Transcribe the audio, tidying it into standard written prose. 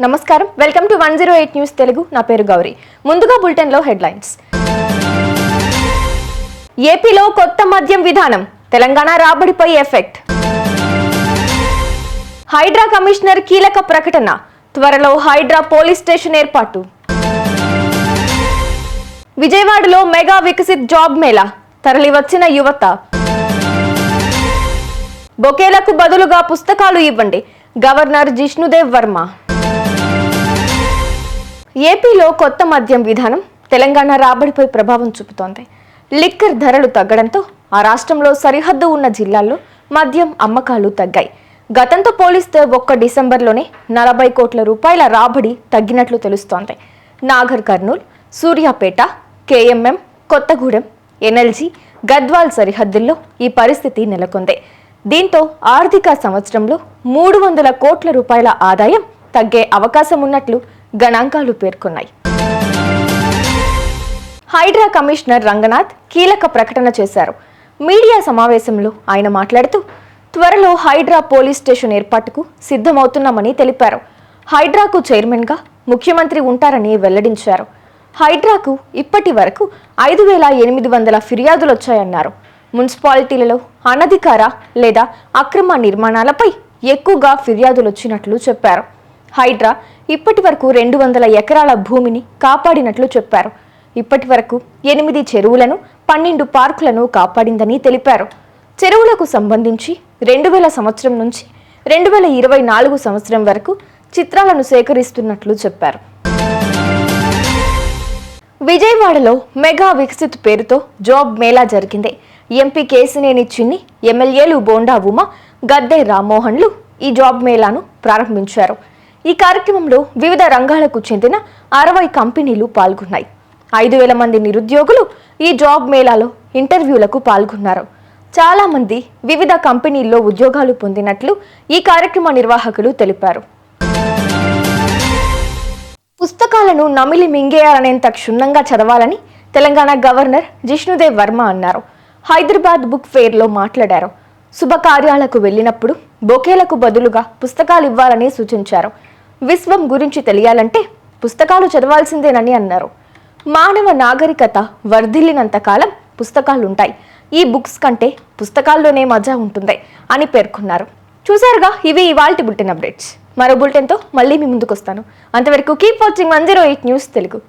నమస్కారం, welcome to 108 news Telugu. నా పేరు గౌరీ. ముందుగా బులెటిన్ లో హెడ్లైన్స్. ఏపీలో కొత్త మద్యం విధానం, తెలంగాణ రాబడిపై ఎఫెక్ట్. హైడ్రా కమిషనర్ కీలక ప్రకటన, త్వరలో హైడ్రా పోలీస్ స్టేషన్ ఏర్పాటు. విజయవాడలో మెగా వికసిత్ జాబ్ మేళా, తరలివచ్చిన యువత. బొకేలకు బదులుగా పుస్తకాలు ఇవ్వండి, గవర్నర్ జిష్ణుదేవ్ వర్మ. ఏపీలో కొత్త మద్యం విధానం తెలంగాణ రాబడిపై ప్రభావం చూపుతోంది. లిక్కర్ ధరలు తగ్గడంతో ఆ రాష్ట్రంలో సరిహద్దు ఉన్న జిల్లాల్లో మద్యం అమ్మకాలు తగ్గాయి. గతంతో పోలిస్తే ఒక్క డిసెంబర్లోనే 40 కోట్ల రూపాయల రాబడి తగ్గినట్లు తెలుస్తోంది. నాగర్ కర్నూల్, సూర్యాపేట, కేఎంఎం, కొత్తగూడెం, ఎన్ఎల్జీ, గద్వాల్ సరిహద్దుల్లో ఈ పరిస్థితి నెలకొంది. దీంతో ఆర్థిక సంవత్సరంలో 300 కోట్ల రూపాయల ఆదాయం తగ్గే అవకాశం ఉన్నట్లు గణాంకాలు పేర్కొన్నాయి. హైడ్రా కమిషనర్ రంగనాథ్ కీలక ప్రకటన చేశారు. మీడియా సమావేశంలో ఆయన మాట్లాడుతూ త్వరలో హైడ్రా పోలీస్ స్టేషన్ ఏర్పాటుకు సిద్ధమవుతున్నామని తెలిపారు. హైడ్రాకు చైర్మన్గా ముఖ్యమంత్రి ఉంటారని వెల్లడించారు. హైడ్రాకు ఇప్పటి వరకు 5,800 ఫిర్యాదులు వచ్చాయన్నారు. మున్సిపాలిటీలలో అనధికార లేదా అక్రమ నిర్మాణాలపై ఎక్కువగా ఫిర్యాదులు వచ్చినట్లు చెప్పారు. హైడ్రా ఇప్పటి వరకు 200 ఎకరాల భూమిని కాపాడినట్లు చెప్పారు. ఇప్పటి వరకు 8 చెరువులను, 12 పార్కులను కాపాడిందని తెలిపారు. చెరువులకు సంబంధించి 2000 సంవత్సరం నుంచి 2024 సంవత్సరం వరకు చిత్రాలను సేకరిస్తున్నట్లు చెప్పారు. విజయవాడలో మెగా వికసిత్ పేరుతో జాబ్ మేళా జరిగింది. ఎంపీ కేసినేని చిన్ని, ఎమ్మెల్యేలు బోండా ఉమ, గద్దె రామ్మోహన్లు ఈ జాబ్ మేళాను ప్రారంభించారు. ఈ కార్యక్రమంలో వివిధ రంగాలకు చెందిన 60 కంపెనీలు పాల్గొన్నాయి. 5,000 మంది నిరుద్యోగులు ఈ జాబ్ మేళాలో ఇంటర్వ్యూలకు పాల్గొన్నారు. చాలా మంది వివిధ కంపెనీల్లో ఉద్యోగాలు పొందినట్లు ఈ కార్యక్రమ నిర్వాహకులు తెలిపారు. పుస్తకాలను నమిలి మింగేయాలనేంత క్షుణ్ణంగా చదవాలని తెలంగాణ గవర్నర్ జిష్ణుదేవ్ వర్మ అన్నారు. హైదరాబాద్ బుక్ ఫెయిర్లో మాట్లాడారు. శుభకార్యాలకు వెళ్ళినప్పుడు బొకేలకు బదులుగా పుస్తకాలు ఇవ్వాలని సూచించారు. విశ్వం గురించి తెలియాలంటే పుస్తకాలు చదవాల్సిందేనని అన్నారు. మానవ నాగరికత వర్ధిల్లినంత కాలం పుస్తకాలుంటాయి. ఈ బుక్స్ కంటే పుస్తకాల్లోనే మజా ఉంటుంది అని పేర్కొన్నారు. చూసారుగా, ఇవి ఇవాల్టి బులెటిన్ అప్డేట్స్. మరో బులెటిన్తో మళ్ళీ మీ ముందుకు వస్తాను. అంతవరకు కీప్ వాచింగ్ 108 న్యూస్ తెలుగు.